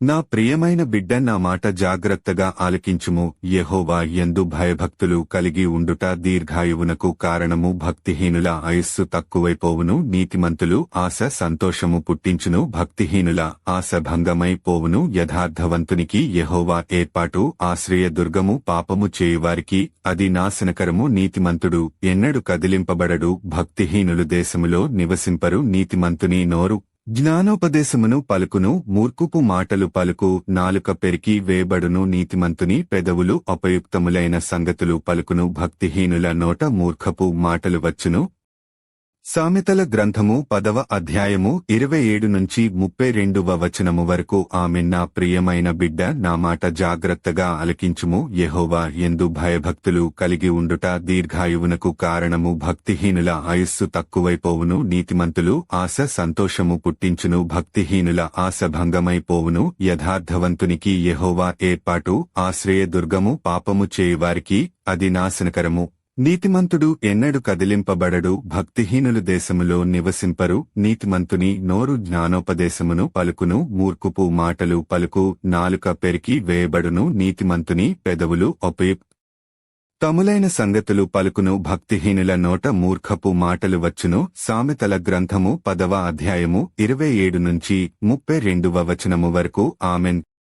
నా ప్రియమైన బిడ్డ, నా మాట జాగ్రత్తగా ఆలకించుము. యెహోవా యందు భయభక్తులు కలిగి ఉండుట దీర్ఘాయువునకు కారణము. భక్తిహీనుల ఆయుస్సు తక్కువైపోవును, నీతిమంతులు ఆశ సంతోషము పుట్టించును. భక్తిహీనుల ఆశ భంగమై పోవును. యథార్థవంతునికి యెహోవా ఏర్పాటు ఆశ్రయదుర్గము. పాపము చేయువారికి అది నాశనకరము. నీతిమంతుడు ఎన్నడు కదిలింపబడడు. భక్తిహీనులు దేశములో నివసింపరు. నీతిమంతుని నోరు జ్ఞానోపదేశమును పలుకును. మూర్ఖుపు మాటలు పలుకు నాలుక పెరికి వేయబడును. నీతిమంతుని పెదవులు ఉపయుక్తములైన సంగతులు పలుకును. భక్తిహీనుల నోట మూర్ఖపు మాటలు వచ్చును. సామెతల గ్రంథము 10వ అధ్యాయము 27 నుంచి 32వ వచనము వరకు. ఆమెన్. నా ప్రియమైన బిడ్డ, నా మాట జాగ్రత్తగా ఆలకించుము. యెహోవా యందు భయభక్తులు కలిగి ఉండుట దీర్ఘాయువునకు కారణము. భక్తిహీనుల ఆయుస్సు తక్కువైపోవును, నీతిమంతులు ఆశ సంతోషము పుట్టించును. భక్తిహీనుల ఆశ భంగమైపోవును. యథార్థవంతునికి యెహోవా ఏర్పాటు ఆశ్రయదుర్గము. పాపము చేయువారికి అది నాశనకరము. నీతిమంతుడు ఎన్నడు కదిలింపబడడు. భక్తిహీనులు దేశములో నివసింపరు. నీతిమంతుని నోరు జ్ఞానోపదేశమును పలుకును. మూర్ఖుపు మాటలు పలుకు నాలుక పెరికి వేయబడును. నీతిమంతుని పెదవులు ఉపయుక్తములైన సంగతులు పలుకును. భక్తిహీనుల నోట మూర్ఖపు మాటలు వచ్చును. సామెతల గ్రంథము 10వ అధ్యాయము 27 నుంచి 32వ వచనము వరకు. ఆమెన్.